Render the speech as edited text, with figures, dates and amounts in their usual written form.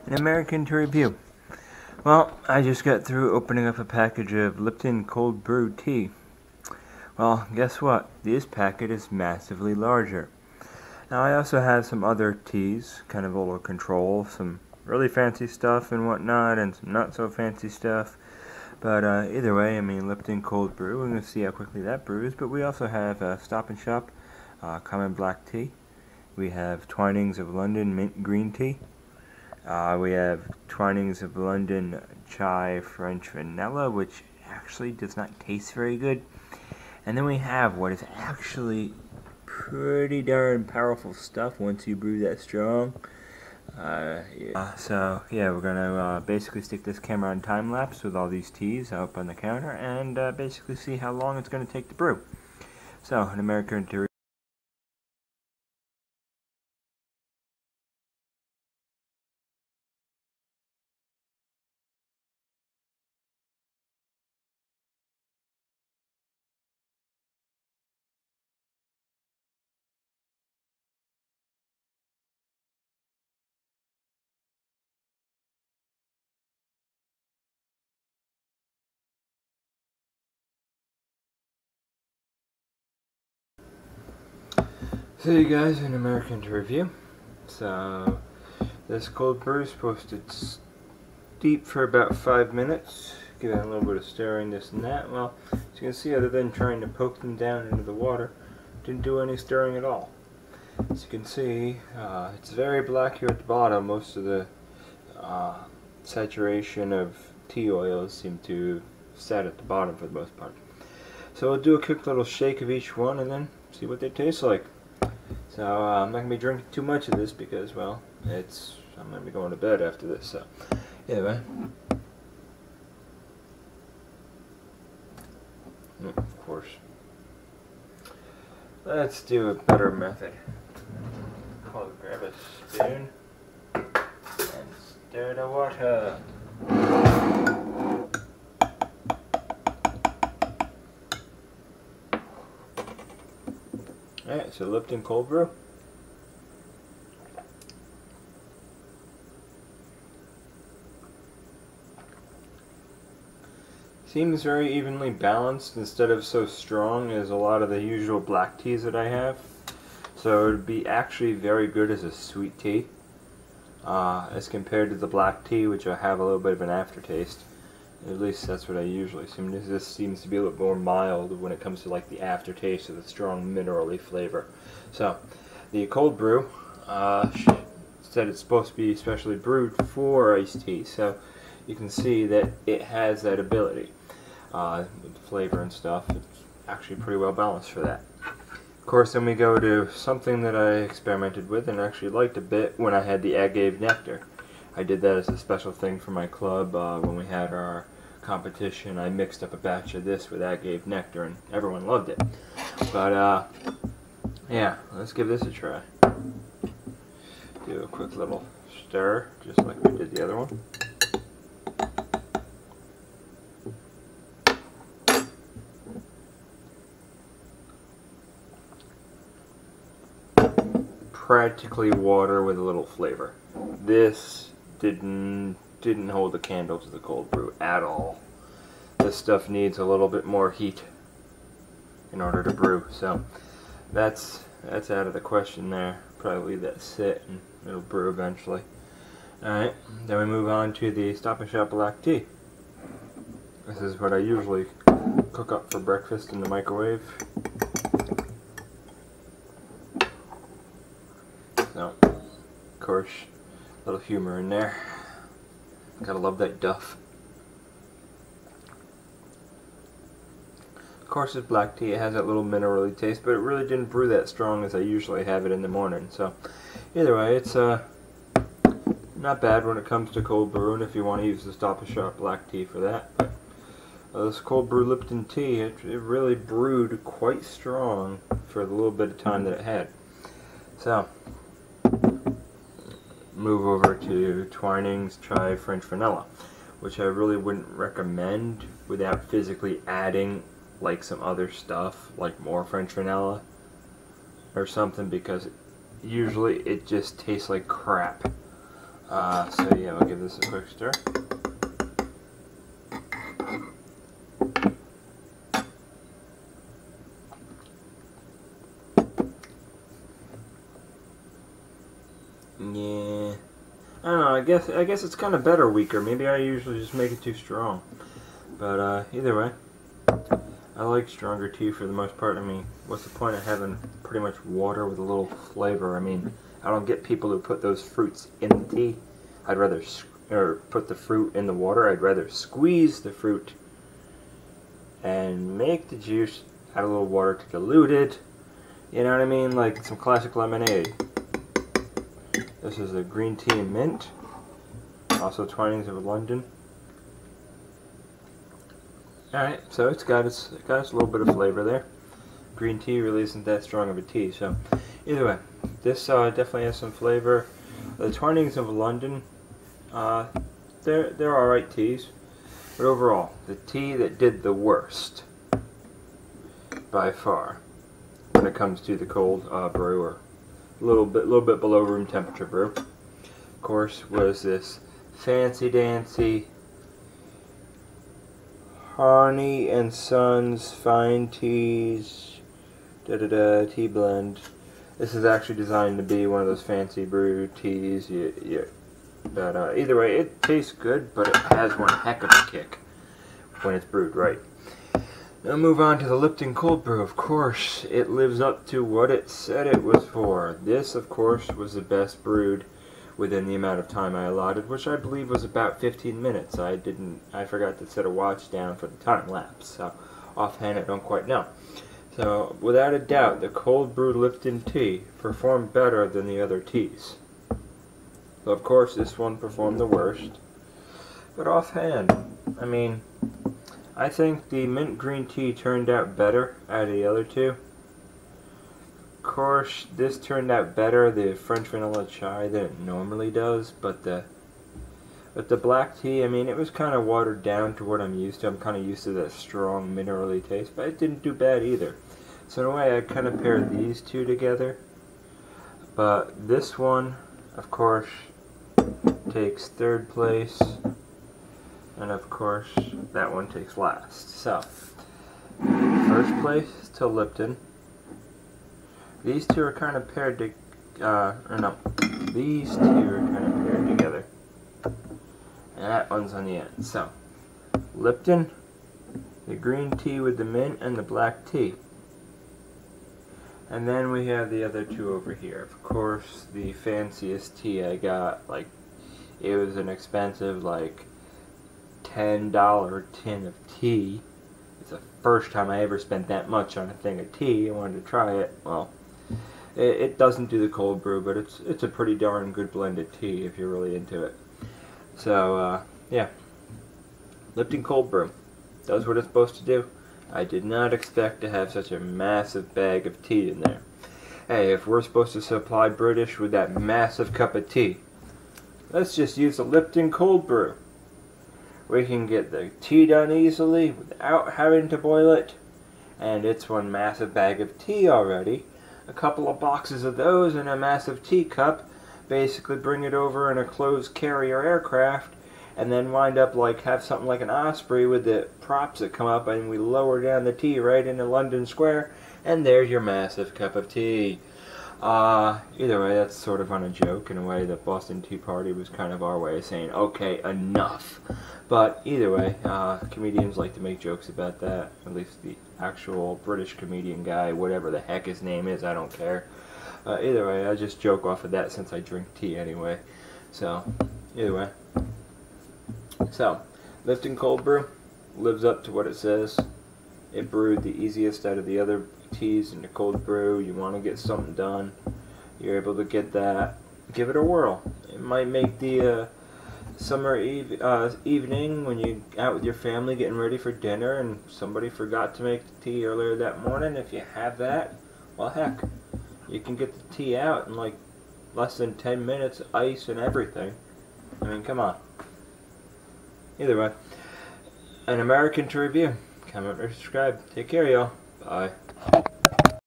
An American to review. Well, I just got through opening up a package of Lipton cold brew tea. Well, guess what? This packet is massively larger. Now I also have some other teas, kind of out of control, some really fancy stuff and whatnot, and some not so fancy stuff. But either way, I mean, Lipton cold brew, we're going to see how quickly that brews. But we also have Stop and Shop common black tea. We have Twinings of London mint green tea. We have Twinings of London chai French vanilla, which actually does not taste very good. And then we have what is actually pretty darn powerful stuff once you brew that strong. So yeah, we're gonna basically stick this camera on time lapse with all these teas up on the counter and basically see how long it's gonna take to brew. So an American interior. So you guys, an American to review. So this cold brew is supposed to steep for about 5 minutes. Give it a little bit of stirring, this and that. Well, as you can see, other than trying to poke them down into the water, didn't do any stirring at all. As you can see, it's very black here at the bottom. Most of the saturation of tea oils seem to set at the bottom for the most part. So we'll do a quick little shake of each one and then see what they taste like. So I'm not going to be drinking too much of this because, well, I'm going to be going to bed after this. So anyway, of course, let's do a better method. I'll grab a spoon and stir the water. Alright, so Lipton cold brew. Seems very evenly balanced instead of so strong as a lot of the usual black teas that I have. So it would be actually very good as a sweet tea. As compared to the black tea, which I have a little bit of an aftertaste. At least that's what I usually see. This seems to be a little more mild when it comes to like the aftertaste of the strong minerally flavor. So the cold brew said it's supposed to be specially brewed for iced tea, so you can see that it has that ability. With the flavor and stuff, it's actually pretty well balanced for that. Of course, then we go to something that I experimented with and actually liked a bit when I had the agave nectar. I did that as a special thing for my club when we had our competition. I mixed up a batch of this with agave nectar and everyone loved it. But yeah, let's give this a try. Do a quick little stir, just like we did the other one. Practically water with a little flavor. This didn't hold a candle to the cold brew at all. This stuff needs a little bit more heat in order to brew, so that's out of the question there. Probably leave that sit and it'll brew eventually. Alright, then we move on to the Stop and Shop black tea. This is what I usually cook up for breakfast in the microwave. So, of course, a little humor in there. Gotta love that duff. Of course, it's black tea. It has that little minerally taste, but it really didn't brew that strong as I usually have it in the morning. So, either way, it's not bad when it comes to cold brewing if you want to use the Stop and Shop black tea for that. But this cold brew Lipton tea, it really brewed quite strong for the little bit of time that it had. So, move over to Twinings chai French vanilla, which I really wouldn't recommend without physically adding like some other stuff, like more French vanilla or something, because usually it just tastes like crap. So yeah, we'll give this a quick stir. Yeah, I don't know. I guess it's kind of better weaker. Maybe I usually just make it too strong. But either way, I like stronger tea for the most part. I mean, what's the point of having pretty much water with a little flavor? I mean, I don't get people who put those fruits in the tea. I'd rather put the fruit in the water. I'd rather squeeze the fruit and make the juice, add a little water to dilute it. You know what I mean? Like some classic lemonade. This is a green tea and mint. Also Twinings of London. Alright, so it's got its a little bit of flavor there. Green tea really isn't that strong of a tea, so either way, this definitely has some flavor. The Twinings of London, they're alright teas, but overall, the tea that did the worst, by far, when it comes to the cold brew, or a little bit below room temperature brew, of course, was this fancy dancy Honey and Sons Fine Teas tea blend. This is actually designed to be one of those fancy brew teas. But either way, it tastes good, but it has one heck of a kick when it's brewed right. Now move on to the Lipton cold brew. Of course, it lives up to what it said it was for. This, of course, was the best brewed within the amount of time I allotted, which I believe was about 15 minutes. I forgot to set a watch down for the time lapse, so offhand I don't quite know. So without a doubt, the cold brewed Lipton tea performed better than the other teas. So of course this one performed the worst. But offhand, I mean, I think the mint green tea turned out better out of the other two. Of course, this turned out better, the French vanilla chai, than it normally does, but the black tea, I mean, it was kind of watered down to what I'm used to. I'm kind of used to that strong minerally taste, but it didn't do bad either. So in a way, I kind of paired these two together. But this one, of course, takes third place, and of course, that one takes last. So, first place to Lipton. These two are kind of paired to, these two are kind of paired together. And that one's on the end. So, Lipton, the green tea with the mint, and the black tea. And then we have the other two over here. Of course, the fanciest tea I got, like, it was an expensive, like, $10 tin of tea. It's the first time I ever spent that much on a thing of tea. I wanted to try it. Well, it doesn't do the cold brew, but it's a pretty darn good blended tea if you're really into it. So, yeah. Lipton cold brew does what it's supposed to do. I did not expect to have such a massive bag of tea in there. Hey, if we're supposed to supply British with that massive cup of tea, let's just use a Lipton cold brew. We can get the tea done easily without having to boil it, and it's one massive bag of tea already. A couple of boxes of those in a massive teacup, basically bring it over in a closed carrier aircraft, and then wind up like have something like an Osprey with the props that come up, and we lower down the tea right into London Square, and there's your massive cup of tea. Either way, that's sort of on a joke in a way. The Boston Tea Party was kind of our way of saying, okay, enough. But either way, comedians like to make jokes about that. At least the actual British comedian guy, whatever the heck his name is, I don't care. Either way, I just joke off of that since I drink tea anyway. So, either way. So, Lipton Cold Brew lives up to what it says. It brewed the easiest out of the other teas in the cold brew. You want to get something done, you're able to get that. Give it a whirl. It might make the summer evening when you're out with your family getting ready for dinner and somebody forgot to make the tea earlier that morning. If you have that, well, heck, you can get the tea out in like less than 10 minutes, ice and everything. I mean, come on. Either way, an American to review. Comment or subscribe. Take care, y'all. Bye.